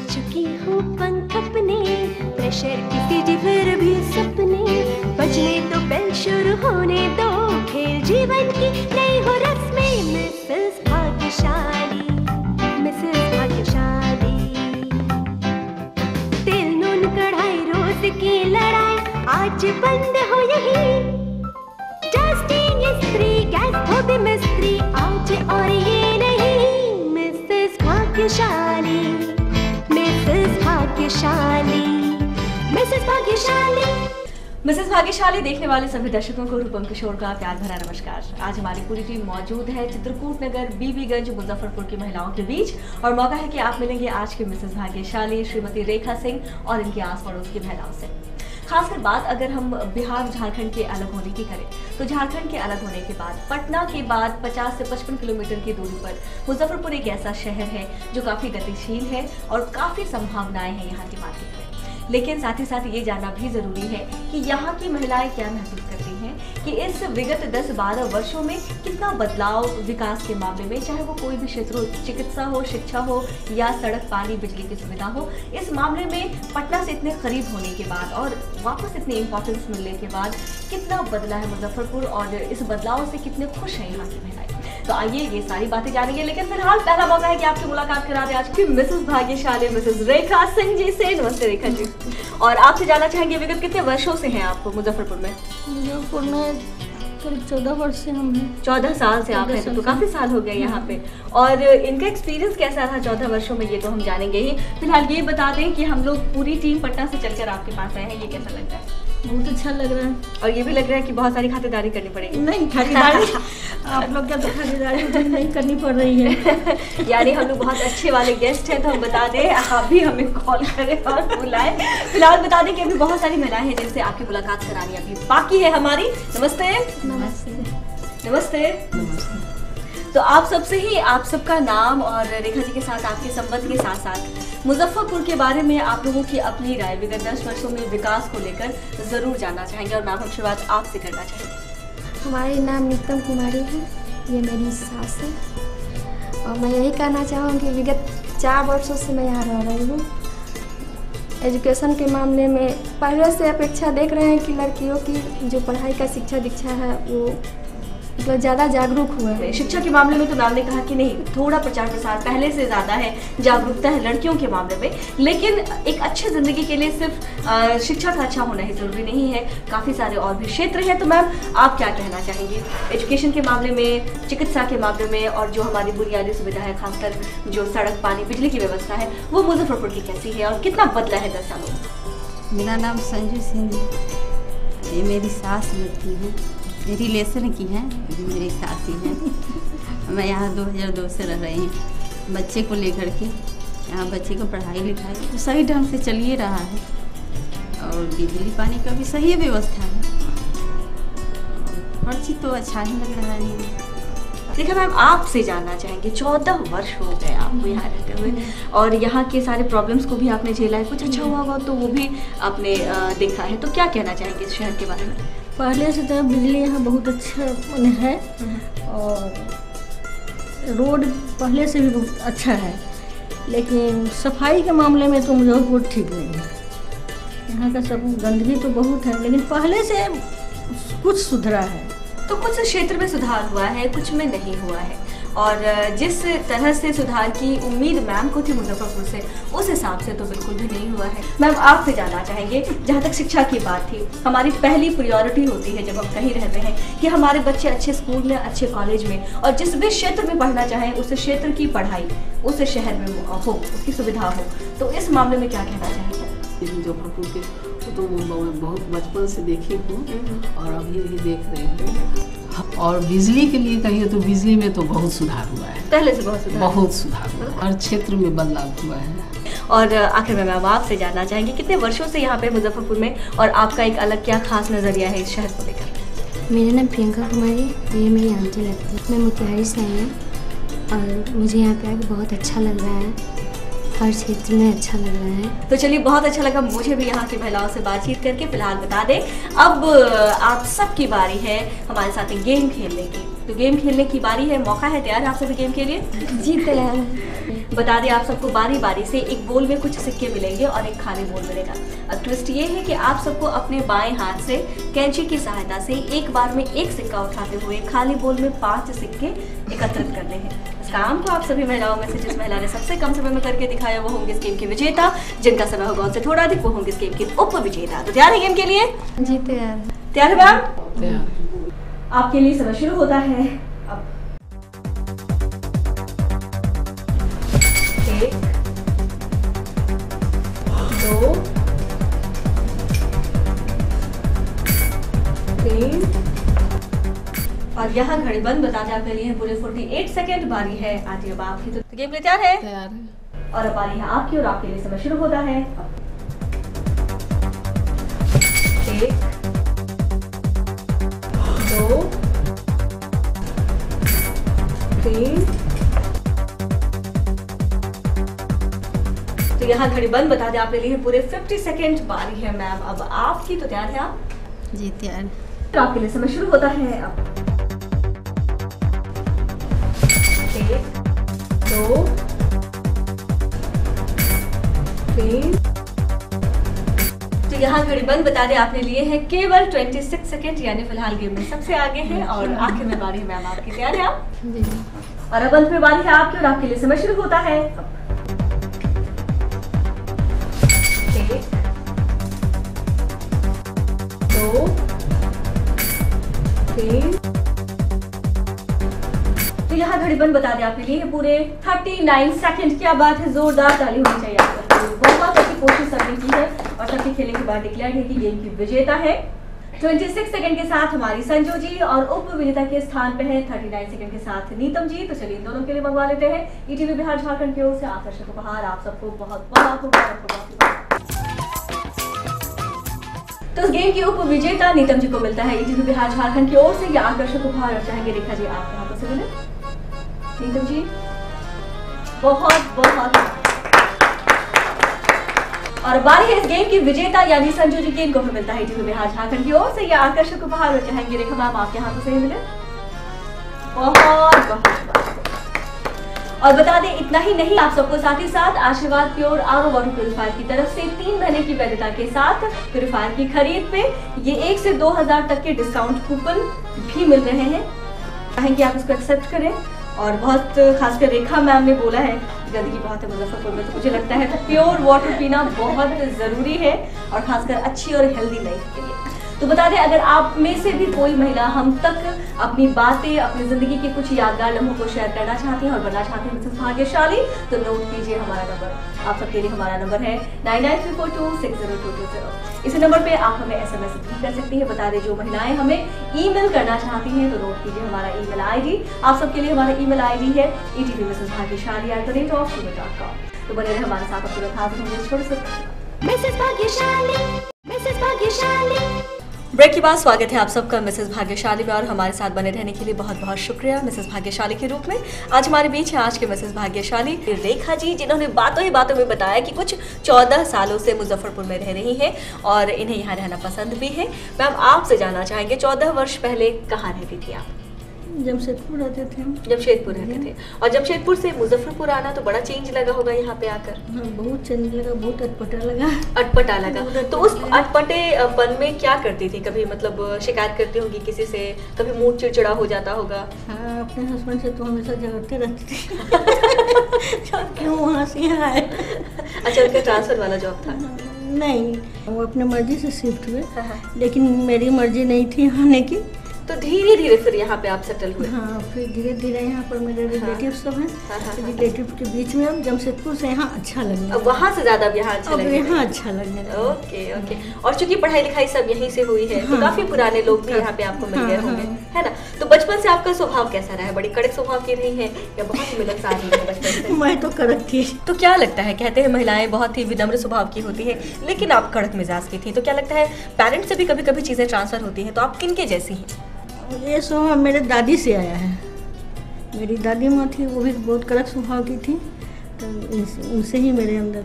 चुकी हूँ पंख अपने, प्रेशर की सीटी फिर भी सपने, बजने तो बेल शुरू होने दो, खेल जीवन की नई हो रस्में। मिसेस भाग्यशाली, मिसेस भाग्यशाली, तेल नून कढ़ाई रोज की लड़ाई आज बंद हो यही, डस्टिंग इस्त्री गैस धोबी मिस्त्री आज और ये नहीं। मिसेस भाग्यशाली, मिसेस भाग्यशाली, मिसेस भाग्यशाली। मिसेस भाग्यशाली देखने वाले सभी दर्शकों को रूपम किशोर का प्यार भरा नमस्कार। आज हमारी पूरी टीम मौजूद है चित्रकूट नगर बीबीगंज मुजफ्फरपुर की महिलाओं के बीच और मौका है कि आप मिलेंगे आज की मिसेस भाग्यशाली श्रीमती रेखा सिंह और इनके आस पड़ोस की महिलाओं से। खासकर बात अगर हम बिहार झारखंड के अलग होने की करें तो झारखंड के अलग होने के बाद पटना के बाद 50 से 55 किलोमीटर की दूरी पर मुजफ्फरपुर एक ऐसा शहर है जो काफ़ी गतिशील है और काफ़ी संभावनाएं हैं यहाँ की मार्केट में। लेकिन साथ ही साथ ये जानना भी जरूरी है कि यहाँ की महिलाएं क्या महसूस करती हैं कि इस विगत 10-12 वर्षों में कितना बदलाव विकास के मामले में, चाहे वो कोई भी क्षेत्र हो, चिकित्सा हो, शिक्षा हो या सड़क पानी बिजली की सुविधा हो, इस मामले में पटना से इतने करीब होने के बाद और वापस इतनी इम्पोर्टेंस मिलने के बाद कितना बदला है मुजफ्फरपुर और इस बदलाव से कितने खुश हैं यहाँ की महिलाएं। तो आइए ये सारी बातें जानेंगे, लेकिन फिलहाल पहला मौका है कि आपकी मुलाकात करा दें आज की मिसेस भाग्यशाली मिसेस रेखा सिंह जी से। नमस्ते रेखा जी। और आपसे जानना चाहेंगे विगत कितने वर्षों से हैं आप मुजफ्फरपुर में? मुजफ्फरपुर में करीब 14 वर्ष से हम हैं। 14 साल से आप हैं, तो काफी साल हो गए यहाँ पे। और इनका एक्सपीरियंस कैसा रहा 14 वर्षों में, ये तो हम जानेंगे ही। फिलहाल ये बता दें कि हम लोग पूरी टीम पटना से चलकर आपके पास आए हैं, ये कैसा लगता है? बहुत अच्छा लग रहा है। और ये भी लग रहा है कि बहुत सारी खातिरदारी करनी पड़ेगी। नहीं खातिरदारी आप लोग क्या तो खातिरदारी नहीं करनी पड़ रही है। यानी हम लोग बहुत अच्छे वाले गेस्ट हैं, तो हम बता दें आप भी हमें कॉल करें और बुलाएं। फिलहाल बता दें कि अभी बहुत सारी महिलाएं हैं जिनसे आपकी मुलाकात करानी अभी बाकी है हमारी। नमस्ते। नमस्ते। नमस्ते। तो आप सबसे ही आप सबका नाम और रेखा जी के साथ आपके संबंध के साथ साथ मुजफ्फरपुर के बारे में आप लोगों की अपनी राय विगत 10 वर्षों में विकास को लेकर जरूर जानना चाहेंगे। और मैम हम शुरुआत आपसे करना चाहेंगे। हमारी नाम नितम कुमारी है, ये मेरी सास है और मैं यही कहना चाहूँगी विगत 4 वर्षों से मैं यहाँ रह रही हूँ। एजुकेशन के मामले में पहले से अपेक्षा देख रहे हैं कि लड़कियों की जो पढ़ाई का शिक्षा दीक्षा है वो मतलब ज़्यादा जागरूक हुआ है। शिक्षा के मामले में तो मैम ने कहा कि नहीं, थोड़ा प्रचार प्रसार पहले से ज़्यादा है, जागरूकता है लड़कियों के मामले में। लेकिन एक अच्छी ज़िंदगी के लिए सिर्फ शिक्षा का अच्छा होना ही ज़रूरी नहीं है, काफ़ी सारे और भी क्षेत्र हैं। तो मैम आप क्या कहना चाहेंगे एजुकेशन के मामले में, चिकित्सा के मामले में और जो हमारी बुनियादी सुविधा है, खासकर जो सड़क पानी बिजली की व्यवस्था है, वो मुजफ्फरपुर की कैसी है और कितना बदला है 10 सालों में? मेरा नाम संजू सिंह है, ये मेरी सास लगती है, मेरी रिलेशन की हैं, मेरी सासी हैं। मैं यहाँ 2002 से रह रही हूँ। बच्चे को लेकर के यहाँ बच्चे को पढ़ाई लिखाई तो सही ढंग से चल ही रहा है और बिजली पानी का भी सही व्यवस्था है, हर चीज़ तो अच्छा ही लग रहा है। देखिए मैम आपसे जानना चाहेंगे 14 वर्ष हो गए आपको यहाँ रहते हुए और यहाँ के सारे प्रॉब्लम्स को भी आपने झेला है, कुछ अच्छा हुआ होगा तो वो भी आपने देखा है, तो क्या कहना चाहेंगे इस शहर के बारे में? पहले से तो बिजली यहाँ बहुत अच्छा है और रोड पहले से भी बहुत अच्छा है, लेकिन सफाई के मामले में तो मुजफ्फरपुर ठीक नहीं है। यहाँ का सब गंदगी तो बहुत है, लेकिन पहले से कुछ सुधरा है। तो कुछ क्षेत्र में सुधार हुआ है, कुछ में नहीं हुआ है। और जिस तरह से सुधार की उम्मीद मैम को थी मुजफ्फरपुर से, उस हिसाब से तो बिल्कुल भी नहीं हुआ है। मैम आपसे जानना चाहेंगे, जहाँ तक शिक्षा की बात थी, हमारी पहली प्रायोरिटी होती है जब हम कहीं रहते हैं कि हमारे बच्चे अच्छे स्कूल में, अच्छे कॉलेज में और जिस भी क्षेत्र में पढ़ना चाहें उस क्षेत्र की पढ़ाई उस शहर में हो, उसकी सुविधा हो। तो इस मामले में क्या कहना चाहेंगे? मुजफ्फरपुर के तो बहुत बचपन से देखी हूँ और अभी भी देख रही हूँ। और बिजली के लिए कहिए तो बिजली में तो बहुत सुधार हुआ है, पहले से बहुत सुधार हुआ है, हर क्षेत्र में बदलाव हुआ है। और आखिर में मैम आपसे जानना चाहेंगे कितने वर्षों से यहाँ पे मुजफ्फरपुर में और आपका एक अलग क्या खास नज़रिया है इस शहर को लेकर? मेरा नाम प्रियंका कुमारी, ये मेरी आंटी लगती है। मैं मोतिहारी से आई हूँ और मुझे यहाँ पे आके बहुत अच्छा लग रहा है, हर क्षेत्र में अच्छा लग रहा है। तो चलिए बहुत अच्छा लगा मुझे भी यहाँ की महिलाओं से बातचीत करके। फिलहाल बता दें अब आप सबकी बारी है हमारे साथ गेम खेलने की। तो गेम खेलने की बारी है, मौका है, तैयार आप सभी गेम के लिए? जी तैयार है। बता दें आप सबको बारी बारी से एक बोल में कुछ सिक्के मिलेंगे और एक खाली बोल मिलेगा। अब ट्विस्ट ये है कि आप सबको अपने बाएं हाथ से कैंची की सहायता से एक बार में एक सिक्का उठाते हुए खाली बोल में 5 सिक्के एकत्रित करने हैं। इस काम को आप सभी महिलाओं में से जिस महिला ने सबसे कम समय में करके दिखाया वो होंगे इस गेम के विजेता, जिनका समय होगा उनसे थोड़ा अधिक वो होंगे इस गेम के उप विजेता। तो तैयार है गेम के लिए? जी तैयार है। तैयार है मैम? तैयार। आपके लिए समय शुरू होता है अब। 1 2 3 और यहाँ घड़ी बंद। बता दें आपके लिए है पूरे 48 सेकेंड। बारी है आती अब आपकी। तो गेम लिए तैयार है? तैयार है। और अब बारी है आपकी और आपके लिए समय शुरू होता है 1 2 3। तो यहाँ घड़ी बंद। बता दें आपके लिए पूरे 50 सेकेंड। बारी है मैम अब आपकी। तो तैयार है आप? जी तैयार। तो आपके लिए समय शुरू होता है अब। 1 2 3। तो यहाँ घड़ी बंद। बता दें आपने लिए हैं केवल 26 सेकेंड, यानी फिलहाल गेम में सबसे आगे हैं और आखिर में बारी है मैम आपकी। तैयार है आप? जी और अब अंत में बारी है आपकी और आपके लिए समय शुरू होता है 1 2 3। तो यहाँ घड़ी बंद। बता दें आपके लिए पूरे 39 सेकंड। क्या बात है, जोरदार ताली होनी चाहिए आप सबको। बहुत अच्छी कोशिश सबने की है और सबके खेलने के बाद डिक्लेयर है कि गेम की विजेता है 26 सेकंड के साथ हमारी संजू जी और उप विजेता के स्थान पे है 39 सेकंड के साथ नीतम जी। तो चलिए इन दोनों के लिए मंगवा लेते हैं ईटीवी बिहार झारखंड की ओर से आकर्षक उपहार। आप सबको बहुत बहुत मुबारक। तो इस गेम की उप विजेता नीतम जी को मिलता है ईटीवी बिहार झारखंड की ओर से यह आकर्षक उपहार। और चाहेंगे रेखा जी आपके हाथों से मिले। नीतम जी बहुत बहुत। और बारी है इस गेम की विजेता यानी संजू जी की। इनको भी मिलता है ईटीवी बिहार झारखंड की ओर से यह आकर्षक उपहार। और चाहेंगे रेखा मैम आपके हाथों से ही मिले। बहुत बहुत। और बता दें इतना ही नहीं, आप सबको साथ ही साथ आशीर्वाद प्योर आरओ वाटर प्यूरिफायर की तरफ से 3 महीने की वैधता के साथ प्यूरिफायर की खरीद पे ये 1 से 2000 तक के डिस्काउंट कूपन भी मिल रहे हैं। चाहेंगे आप इसको एक्सेप्ट करें। और बहुत खासकर रेखा मैम ने बोला है गंदगी बहुत है मुजफ्फरपुर में, तो मुझे लगता है प्योर वाटर पीना बहुत ज़रूरी है और खासकर अच्छी और हेल्दी लाइफ के लिए। तो बता दें अगर आप में से भी कोई महिला हम तक अपनी बातें, अपनी ज़िंदगी के कुछ यादगार लम्हों को शेयर करना चाहती हैं और बनना चाहती हैं मिसेस भाग्यशाली, तो नोट कीजिए हमारा नंबर। आप सबके लिए हमारा नंबर है 9934260220। इसी नंबर पे आप हमें SMS भी कर सकती हैं। बता दें जो महिलाएं हमें ईमेल करना चाहती हैं तो नोट कीजिए हमारा ईमेल ID। आप सबके लिए हमारा ईमेल ID है etvmrsbhagyashali@rate.com। तो बने रहे हमारे साथ। अब तुरंत हाजिर होंगे छोटे से मिसेस भाग्यशाली। ब्रेक के बाद स्वागत है आप सबका मिसेस भाग्यशाली में और हमारे साथ बने रहने के लिए बहुत बहुत शुक्रिया मिसेस भाग्यशाली के रूप में। आज हमारे बीच है आज के मिसेस भाग्यशाली रेखा जी, जिन्होंने बातों ही बातों में बताया कि कुछ 14 सालों से मुजफ्फरपुर में रह रही हैं और इन्हें यहाँ रहना पसंद भी है। मैम आपसे जानना चाहेंगे 14 वर्ष पहले कहाँ रहती थी आप? जमशेदपुर रहते थे हम। जमशेदपुर रहते थे। और जमशेदपुर से मुजफ्फरपुर आना तो बड़ा चेंज लगा होगा यहाँ पे आकर? हाँ बहुत चेंज लगा, बहुत अटपटा लगा। अटपटा लगा। तो उस अटपटेपन में क्या करती थी? कभी मतलब शिकायत करती होंगी किसी से, कभी मूड चिड़चिड़ा हो जाता होगा? हाँ अपने हस्बैंड से तो हमेशा झगड़ते रहती थी क्यों वहाँ से यहाँ आए। अच्छा उनका ट्रांसफर वाला जॉब था? नहीं, वो अपने मर्जी से शिफ्ट हुए, लेकिन मेरी मर्जी नहीं थी आने की। तो धीरे धीरे फिर यहाँ पे आप सेटल हुए? हाँ फिर धीरे धीरे यहाँ पर मेरे रिलेटिव सब हैं। रिलेटिव के बीच में अब जमशेदपुर से यहाँ अच्छा लगने अब वहाँ से ज़्यादा अब यहाँ अच्छा अब लगने यहाँ अच्छा लगने लगा। Okay okay. और चूंकि पढ़ाई लिखाई सब यहीं से हुई है तो काफी पुराने लोग भी यहाँ पे आपको मिल गए होंगे, है ना? तो बचपन से आपका स्वभाव कैसा रहा है? बड़ी कड़क स्वभाव की रही है या बहुत मिलनसार रही है बचपन से? मैं तो कड़क थी। तो क्या लगता है, कहते हैं महिलाएं बहुत ही विनम्र स्वभाव की होती है, लेकिन आप कड़क मिजाज की थी, तो क्या लगता है पेरेंट्स से भी कभी कभी चीज़ें ट्रांसफर होती हैं, तो आप किनके जैसी हैं? ये स्वभाव मेरे दादी से आया है। मेरी दादी माँ थी, वो भी बहुत कड़क स्वभाव की थी, तो उनसे ही मेरे अंदर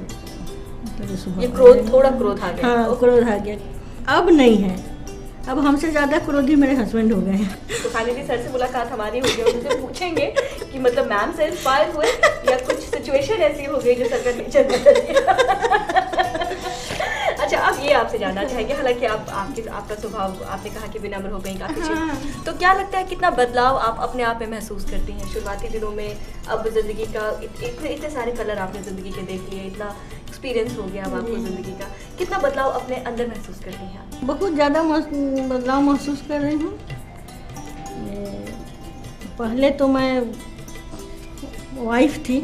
ये क्रोध, थोड़ा क्रोध आ गया। हाँ क्रोध आ गया। अब नहीं है, अब हमसे ज़्यादा क्रोधी मेरे हस्बैंड हो गए हैं। तो फाइनली सर से मुलाकात हमारी हो गई, उनसे पूछेंगे कि मतलब मैम से इंस्पायर हुए या कुछ सिचुएशन ऐसी हो गई जो सरकार नहीं चल। अच्छा, अब ये आपसे जानना चाहेंगे, हालांकि आपका स्वभाव आपने कहा कि विनम्र हो गई काफी चीज, तो क्या लगता है कितना बदलाव आप अपने आप में महसूस करती हैं शुरुआती दिनों में? अब जिंदगी का इतने सारे कलर आपने जिंदगी के देख लिए, इतना एक्सपीरियंस हो गया अब आपको जिंदगी का, कितना बदलाव अपने अंदर महसूस करती हैं आप? बहुत ज़्यादा बदलाव महसूस कर रही हूँ। पहले तो मैं वाइफ थी,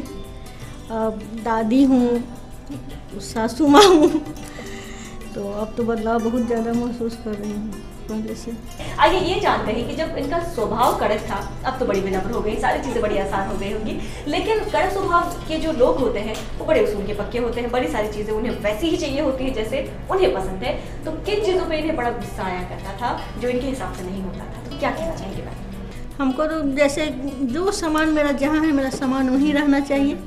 अब दादी हूँ, सासू माँ हूँ, तो अब तो बदलाव बहुत ज़्यादा महसूस कर रही हूँ पहले से। आइए ये जानते हैं कि जब इनका स्वभाव कड़क था, अब तो बड़ी विनम्र हो गई, सारी चीज़ें बड़ी आसान हो गई होंगी, लेकिन कड़क स्वभाव के जो लोग होते हैं वो बड़े उसूल के पक्के होते हैं, बड़ी सारी चीज़ें उन्हें वैसी ही चाहिए होती है जैसे उन्हें पसंद है। तो किन चीज़ों पर इन्हें बड़ा गुस्सा आया करता था जो इनके हिसाब से नहीं होता था? तो क्या कहना चाहेंगे मैम? हमको तो जैसे जो सामान मेरा जहाँ है, मेरा सामान वहीं रहना चाहिए।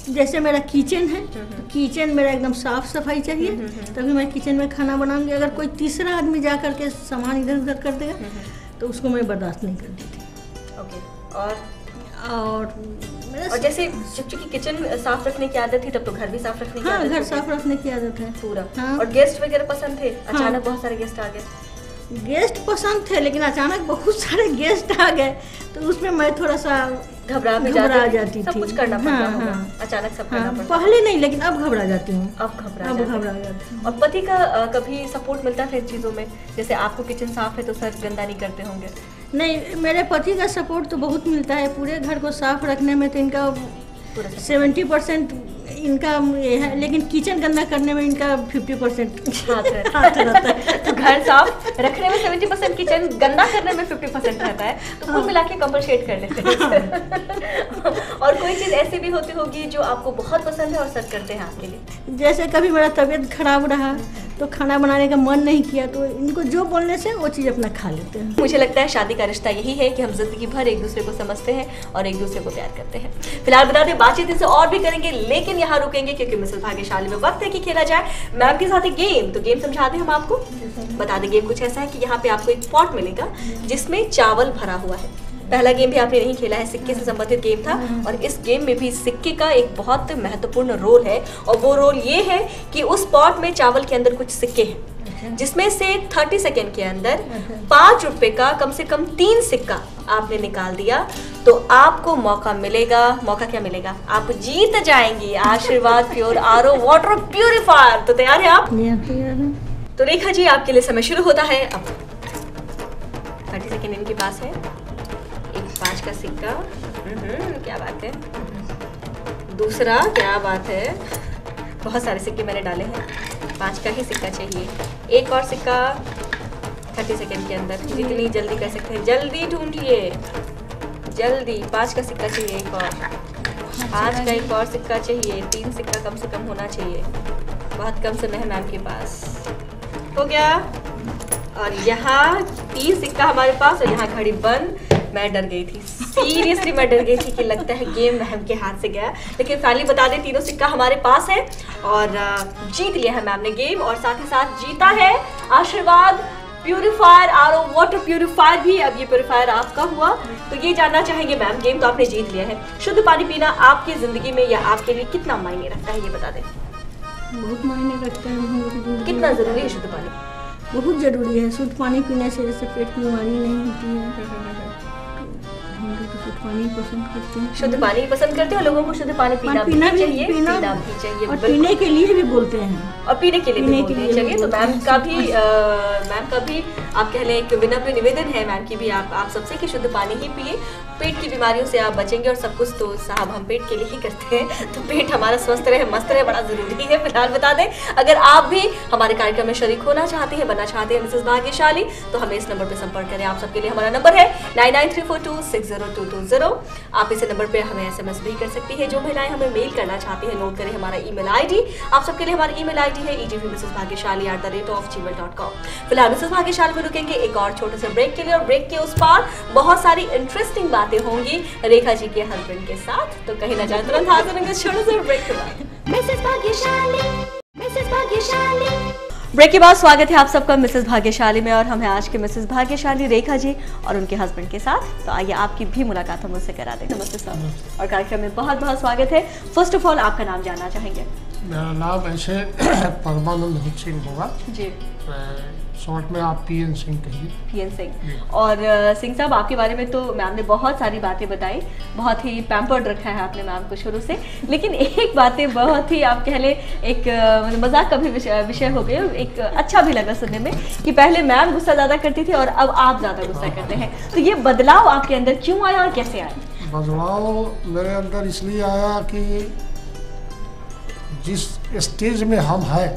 जैसे मेरा किचन है, तो किचन मेरा एकदम साफ सफाई चाहिए, तभी मैं किचन में खाना बनाऊंगी। अगर कोई तीसरा आदमी जा करके सामान इधर उधर कर देगा तो उसको मैं बर्दाश्त नहीं करती थी। ओके। और जैसे चुपचुपी किचन साफ रखने की आदत थी, तब तो घर भी साफ रखने की आदत घर साफ रखने की आदत है पूरा। हाँ। और गेस्ट वगैरह पसंद थे? अचानक बहुत सारे गेस्ट आ गए। गेस्ट पसंद थे, लेकिन अचानक बहुत सारे गेस्ट आ गए तो उसमें मैं थोड़ा सा घबरा जाती थी। सब कुछ करना पड़ता होगा। अचानक सब करना पड़ता। पहले नहीं, लेकिन अब घबरा जाती हूँ। अब घबरा जाती हूँ। और पति का कभी सपोर्ट मिलता था इन चीज़ों में? जैसे आपको किचन साफ है तो सर गंदा नहीं करते होंगे? नहीं, मेरे पति का सपोर्ट तो बहुत मिलता है पूरे घर को साफ रखने में, तो इनका 70% इनका ये है, लेकिन किचन गंदा करने में इनका 50% हाथ रहता है। तो घर साफ रखने में 70%, किचन गंदा करने में 50% रहता है, तो कुल मिला के कंपनसेट कर लेते हैं। और कोई चीज़ ऐसी भी होती होगी जो आपको बहुत पसंद है और सर करते हैं आपके लिए? जैसे कभी मेरा तबीयत खराब रहा तो खाना बनाने का मन नहीं किया, तो इनको जो बोलने से वो चीज़ अपना खा लेते हैं। मुझे लगता है शादी का रिश्ता यही है कि हम जिंदगी भर एक दूसरे को समझते हैं और एक दूसरे को प्यार करते हैं। फिलहाल बता दें, बातचीत इनसे और भी करेंगे, लेकिन यहाँ रुकेंगे क्योंकि मिसेस भाग्यशाली में वक्त है कि खेला जाए मैम के साथ एक गेम। तो गेम समझा दें हम आपको। बता दें, गेम कुछ ऐसा है कि यहाँ पे आपको एक पॉट मिलेगा जिसमें चावल भरा हुआ है। पहला गेम भी आपने नहीं खेला है, सिक्के से संबंधित गेम था, और इस गेम में भी सिक्के का एक बहुत महत्वपूर्ण रोल है, और वो रोल ये है कि उस पॉट में चावल के अंदर कुछ सिक्के हैं, जिसमें से 30 सेकेंड के अंदर 5 रुपए का कम से कम 3 सिक्का आपने निकाल दिया तो आपको मौका मिलेगा। मौका क्या मिलेगा? आप जीत जाएंगी आशीर्वाद प्योर आरओ वाटर प्यूरिफायर। तो तैयार है आप? तो रेखा जी, आपके लिए समय शुरू होता है अब। 30 सेकेंड इनके पास है। एक 5 का सिक्का, क्या बात है। दूसरा, क्या बात है, बहुत सारे सिक्के मैंने डाले हैं, 5 का ही सिक्का चाहिए। एक और सिक्का 30 सेकेंड के अंदर, जितनी जल्दी कर सकते हैं जल्दी ढूंढिए, जल्दी। 5 का सिक्का चाहिए, एक और 5 का एक और सिक्का चाहिए, 3 सिक्का कम से कम होना चाहिए। बहुत कम समय है मैम के पास। हो गया। और यहाँ 3 सिक्का हमारे पास, और यहाँ घड़ी बंद। मैं डर गई थी, सीरियसली मैं डर गई थी कि लगता है गेम मैम के हाथ से गया, लेकिन फाइनली बता दें तीनों सिक्का हमारे पास है और जीत लिया है मैम ने गेम, और साथ ही साथ जीता है आशीर्वाद प्यूरिफायर आरओ वाटर प्यूरिफायर भी। अब ये प्यूरिफायर आपका हुआ। तो ये जानना चाहेंगे मैम, गेम तो आपने जीत लिया है, शुद्ध पानी पीना आपकी जिंदगी में या आपके लिए कितना मायने रखता है, ये बता दें। बहुत मायने रखता है। कितना जरूरी है शुद्ध पानी? बहुत जरूरी है। शुद्ध पानी पीने से जैसे पेट की बीमारी नहीं होती है। तो शुद्ध पानी पसंद करते हैं। शुद्ध पानी पसंद करते हैं, लोगों को शुद्ध पानी पीना भी चाहिए, पीना भी चाहिए, और पीने के लिए भी बोलते हैं, और पीने के लिए भी बोलते हैं। चलिए, तो मैम का भी आप कह लें एक विनम्र निवेदन है मैम की भी, आप सबसे कि शुद्ध पानी ही पिए, पेट की बीमारियों से आप बचेंगे। और सब कुछ तो साहब हम पेट के लिए ही करते हैं, तो पेट हमारा स्वस्थ रहे, मस्त रहे, बड़ा जरूरी है। फिलहाल बता दें, अगर आप भी हमारे कार्यक्रम में शरीक होना चाहते हैं, बनना चाहते हैं मिसेस भाग्यशाली, तो हमें इस नंबर पर संपर्क करें। आप सबके लिए हमारा नंबर है 9934260220। आप इस नंबर पर हमें SMS भी कर सकती है। जो महिलाएं हमें मेल करना चाहती है, नोट करें हमारा ईमेल ID। आप सबके लिए हमारा ईमेल ID है egvmrsbhagyashali@gmail.com। फिलहाल मिसेस भाग्यशाली में रुकेंगे एक और छोटे से ब्रेक के लिए, और ब्रेक के उस पार बहुत सारी इंटरेस्टिंग बातें होंगी रेखा जी के हस्बैंड के साथ। तो कहीं ना जाए, तुरंत हाजिर होंगे छोटे से ब्रेक के बाद। मिसेस भाग्यशाली, मिसेस भाग्यशाली। ब्रेक के बाद स्वागत है आप सबका मिसेस भाग्यशाली में, और हम हैं आज के मिसेस भाग्यशाली रेखा जी और उनके हस्बैंड के साथ। तो आइए आपकी भी मुलाकात हम उनसे करा दें। नमस्ते सर, और कार्यक्रम में बहुत बहुत स्वागत है। फर्स्ट ऑफ ऑल आपका नाम जानना चाहेंगे? मेरा नाम ऐसे परमानंद सिंह होगा जी, शॉर्ट में आप PN सिंह कहिए। PN सिंह। और सिंह साहब, आपके बारे में तो मैम ने बहुत सारी बातें बताई, बहुत ही पैम्पर्ड रखा है आपने मैम को शुरू से, लेकिन एक बातें बहुत ही आप कह ले एक मजाक का भी विषय हो गए, एक अच्छा भी लगा सुनने में कि पहले मैम गुस्सा ज़्यादा करती थी और अब आप ज़्यादा गुस्सा करते हैं। तो ये बदलाव आपके अंदर क्यों आया और कैसे आया? बदलाव मेरे अंदर इसलिए आया कि जिस स्टेज में हम हैं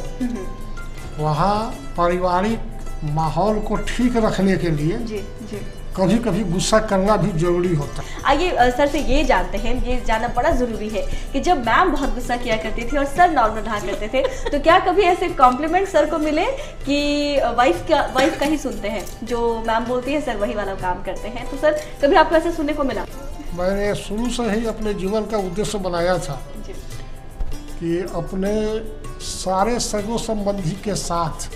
वहाँ पारिवारिक माहौल को ठीक रखने के लिए जी जी कभी कभी गुस्सा करना भी जरूरी होता है। आइए सर से ये जानते हैं, ये जानना बड़ा जरूरी है कि जब मैम बहुत गुस्सा किया करती थी और सर नॉर्मल रहा करते थे, तो क्या कभी ऐसे कॉम्प्लीमेंट सर को मिले कि वाइफ का ही सुनते हैं, जो मैम बोलती है सर वही वाला काम करते हैं? तो सर कभी आपको ऐसे सुनने को मिला? मैंने शुरू से ही अपने जीवन का उद्देश्य बनाया था जी कि अपने सारे सगो संबंधी के साथ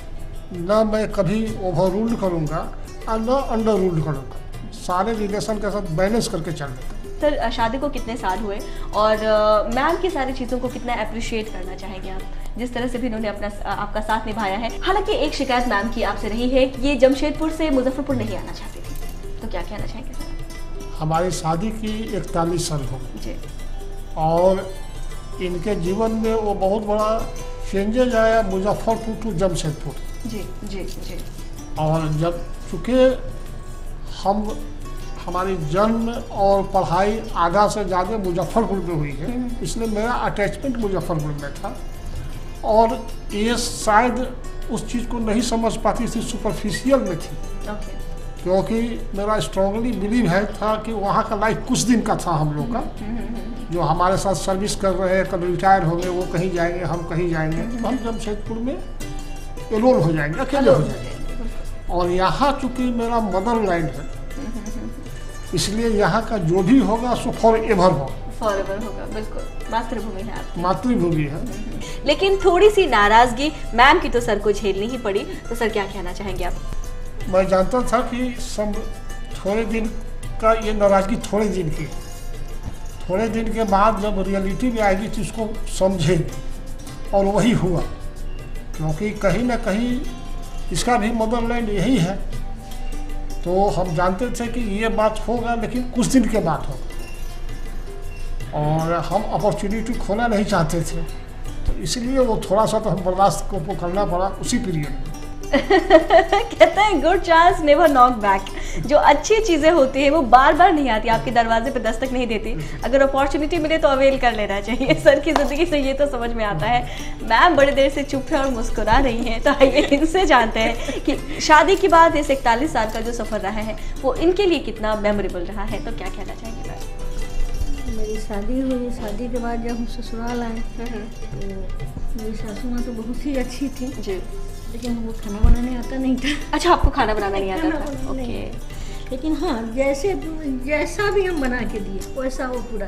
न मैं कभी ओवर रूल्ड करूँगा और न अंडर रूल्ड करूँगा, सारे रिलेशन के साथ बैलेंस करके चल देता। सर शादी को कितने साल हुए और मैम की सारी चीज़ों को कितना अप्रिशिएट करना चाहेंगे आप, जिस तरह से भी उन्होंने अपना आपका साथ निभाया है? हालांकि एक शिकायत मैम की आपसे रही है कि ये जमशेदपुर से मुजफ्फरपुर नहीं आना चाहती थी, तो क्या कहना चाहेंगे सर? हमारी शादी की 41 साल हो गई जी, और इनके जीवन में वो बहुत बड़ा चेंजेज आया मुजफ्फरपुर टू जमशेदपुर। जी जी जी। और जब चूँकि हमारी जन्म और पढ़ाई आधा से ज़्यादा मुजफ्फरपुर में हुई है, इसलिए मेरा अटैचमेंट मुजफ्फरपुर में था, और ये शायद उस चीज़ को नहीं समझ पाती थी, सुपरफिशियल में थी। ओके। क्योंकि मेरा स्ट्रांगली बिलीव है था कि वहाँ का लाइफ कुछ दिन का था हम लोग का, जो हमारे साथ सर्विस कर रहे हैं, कल रिटायर हो गए, वो कहीं जाएंगे, हम कहीं जाएंगे, तो हम जमशेदपुर में एलोन हो जाएंगे, अकेले हो जाएंगे। और यहाँ चूँकि मेरा मदर लैंड है, इसलिए यहाँ का जो भी होगा सो फॉर एवर होगा, बिल्कुल मातृभूमि है आपकी। मातृभूमि है। लेकिन थोड़ी सी नाराजगी मैम की तो सर को झेलनी ही पड़ी, तो सर क्या कहना चाहेंगे आप? मैं जानता था कि सब थोड़े दिन का ये नाराजगी थोड़े दिन की, थोड़े दिन के बाद जब रियलिटी में आएगी तो इसको समझे, और वही हुआ। क्योंकि कहीं ना कहीं इसका भी मदरलैंड यही है, तो हम जानते थे कि ये बात होगा, लेकिन कुछ दिन के बाद होगा, और हम अपॉर्चुनिटी खोना नहीं चाहते थे, तो इसलिए वो थोड़ा सा तो हम बर्दाश्त को करना पड़ा उसी पीरियड में। कहते हैं good chance never knock back. जो अच्छी चीज़ें होती हैं वो बार बार नहीं आती, आपके दरवाजे पे दस्तक नहीं देती। अगर अपॉर्चुनिटी मिले तो अवेल कर लेना चाहिए। सर की ज़िंदगी से ये तो समझ में आता है। मैम बड़ी देर से चुप है और मुस्कुरा रही हैं, तो आइए इनसे जानते हैं कि शादी के बाद इस 41 साल का जो सफ़र रहा है वो इनके लिए कितना मेमोरेबल रहा है, तो क्या कहना चाहेंगे मैम? मेरी शादी हुई, शादी के बाद जब हम ससुराल आए तो मेरी सासू माँ तो बहुत ही अच्छी थी जी, लेकिन हमको खाना बनाने आता नहीं था। अच्छा, आपको खाना बनाना नहीं आता था? खाना बनाना नहीं ओके। लेकिन हाँ, जैसा भी हम बना के दिए वैसा वो पूरा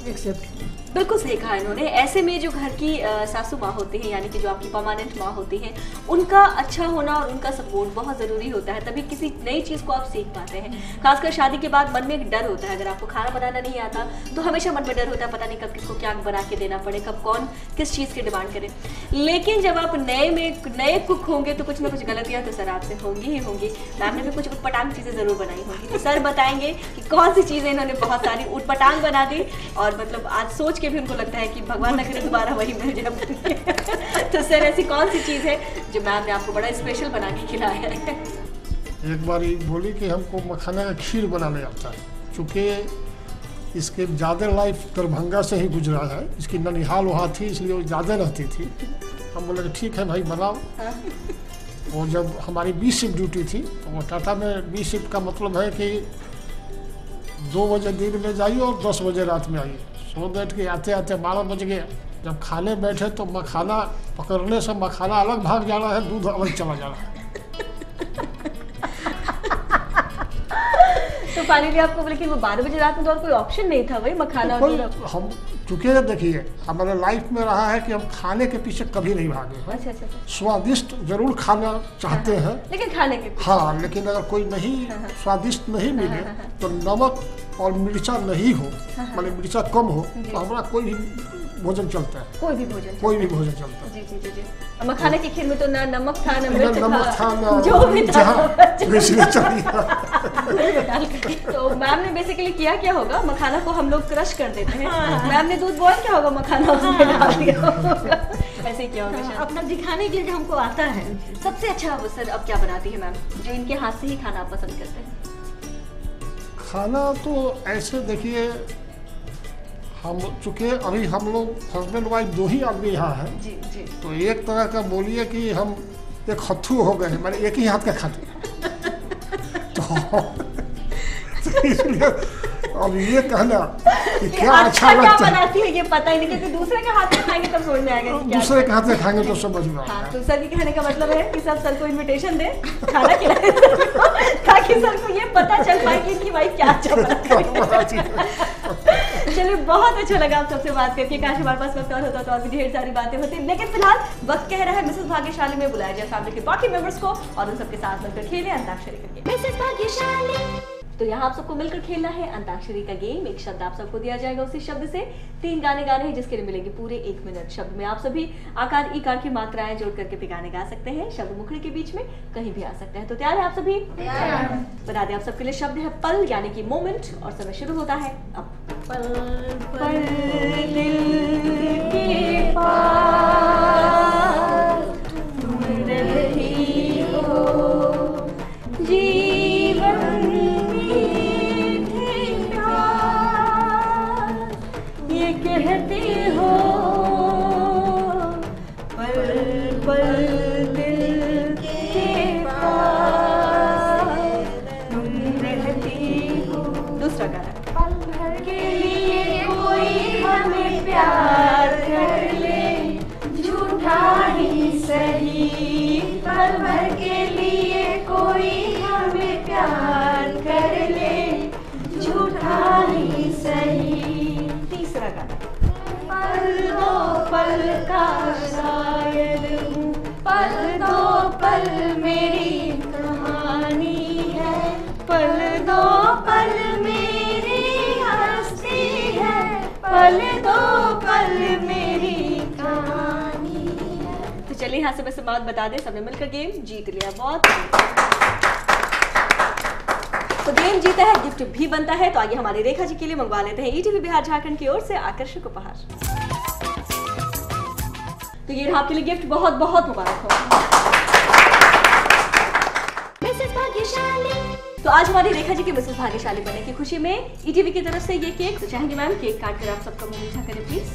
एक्सेप्ट किया। बिल्कुल सही कहा इन्होंने। ऐसे में जो घर की सासू माँ होती है, यानी कि जो आपकी परमानेंट माँ होती है, उनका अच्छा होना और उनका सपोर्ट बहुत ज़रूरी होता है, तभी किसी नई चीज़ को आप सीख पाते हैं। खासकर शादी के बाद मन में एक डर होता है, अगर आपको खाना बनाना नहीं आता तो हमेशा मन में डर होता है, पता नहीं कब किसको क्या बना के देना पड़े, कब कौन किस चीज़ की डिमांड करे। लेकिन जब आप नए कुक होंगे तो कुछ ना कुछ गलतियाँ तो सर आपसे होंगी ही होंगी। मैम ने भी कुछ उटपटांग चीज़ें ज़रूर बनाई होंगी, तो सर बताएंगे कि कौन सी चीज़ें इन्होंने बहुत सारी उटपटांग बना दी, और मतलब आज सोच के भी उनको लगता है कि भगवान न करे दोबारा वही मिल जाए। तो सर ऐसी कौन सी चीज़ है जो मैम ने आपको बड़ा स्पेशल बना के खिलाया है? एक बार बोली कि हमको मखाना का खीर बनाने आता है, चूँकि इसके ज़्यादा लाइफ दरभंगा से ही गुजरा है, इसकी ननिहाल वहाँ थी इसलिए वो ज़्यादा रहती थी। हम बोले कि ठीक है भाई बनाओ। वो जब हमारी 20 शिफ्ट ड्यूटी थी, तो वो टाटा में 20 शिफ्ट का मतलब है कि 2 बजे दिन में जाइए और 10 बजे रात में आइए। सो दैट के आते आते 12 बज गए। जब खाने बैठे तो मखाना पकड़ने से मखाना अलग भाग जा रहा है, दूध अलग चला जा रहा है। तो फाइनली आपको, लेकिन वो 12 बजे रात में तो और कोई ऑप्शन नहीं था, वही मखाना कोई हम चूंकि देखिए हमारे लाइफ में रहा है कि हम खाने के पीछे कभी नहीं भागे हैं। अच्छा। स्वादिष्ट जरूर खाना चाहते हैं, लेकिन खाने के हाँ, लेकिन अगर कोई नहीं स्वादिष्ट नहीं मिले तो नमक और मिर्चा नहीं हो, मतलब मिर्चा कम हो, तो हमारा कोई भी भोजन चलता है, कोई भी भोजन चलता है। जी। और मखाने की खीर में तो ना नमक था ना मिर्च था, जो भी था तो मैम ने बेसिकली किया क्या होगा, मखाना को हम लोग क्रश कर देते हैं, मैम ने दूध बॉयल क्या होगा, मखाना उसमें डाल दिया होगा, ऐसे ही क्या होगा शायद। अपना दिखाने के लिए हमको आता है। सबसे अच्छा वो सर अब क्या बनाती है मैम, जो इनके हाथ से ही खाना आप पसंद करते हैं? खाना तो ऐसे देखिए, हम चूँकि अभी हम लोग हस्बैंड वाइफ 2 ही आदमी यहाँ हैं, जी। तो एक तरह का बोलिए कि हम एक हत्थू हो गए, मैंने एक ही हाथ का खाते हैं तो इसलिए अब ये कहना कि क्या अच्छा लगता है, बनाती है ये पता ही नहीं, क्योंकि दूसरे के हाथ में खाएंगे तब समझ में आएगा। दूसरे के हाथ से खाएंगे तो समझ में आएगा। हाँ, तो सर के कहने का मतलब है कि सब सर को इनविटेशन दे खाना खिलाए ताकि सर को ये पता चल पाए कि इनकी वाइफ क्या अच्छा बनाती है। चलिए, बहुत अच्छा लगा आप सबसे बात करके, काश हमारे पास वक्त और होता तो और भी ढेर सारी बातें होती, लेकिन फिलहाल वक्त कह रहा है मिसेस भाग्यशाली में बुलाया जाए फैमिली के बाकी मेंबर्स को और उन सबके साथ मिलकर खेलें अंताक्षरी करके। मिसेस भाग्यशाली तो यहाँ आप सबको मिलकर खेलना है अंताक्षरी का गेम। एक शब्द आप सबको दिया जाएगा, उसी शब्द से 3 गाने गाने हैं जिसके लिए मिलेंगे पूरे 1 मिनट। शब्द में आप सभी आकार इकार की मात्राएं जोड़ करके भी गाने गा सकते हैं, शब्द मुखड़े के बीच में कहीं भी आ सकते हैं। तो तैयार है आप सभी? बता दें आप सबके लिए शब्द है पल, यानी कि मोमेंट, और समय शुरू होता है अब। पल पल दिल के पास तुम रहती हो, जीवन ये कहती हो, पल पल दिल के पास तुम रहती हो। दूसरा गाना, पल भर के लिए कोई हमें प्यार कर ले, झूठा ही सही, पल भर के लिए कोई हमें प्यार कर ले, झूठा ही सही। तीसरा गाना, पल दो पल का शायद हूँ, पल दो पल मेरी कहानी है, पल दो पल मेरी हस्ती है, पल दो पल मेरी कहानी है। तो चलिए यहाँ से बस बात बता दें, सबने मिलकर गेम जीत लिया, बहुत तो गेम जीता है, गिफ्ट भी बनता है। तो आइए हमारी रेखा जी के लिए मंगवा लेते हैं ईटीवी बिहार झारखंड की ओर से आकर्षक उपहार। तो ये आपके लिए गिफ्ट, बहुत बहुत मुबारक हो। मिसेस भाग्यशाली तो आज हमारी रेखा जी की मिसेस भाग्यशाली बनने की खुशी में ईटीवी की तरफ से ये केक, तो चाहेंगे मैम केक काट कर आप सबका मुंह मीठा करें प्लीज।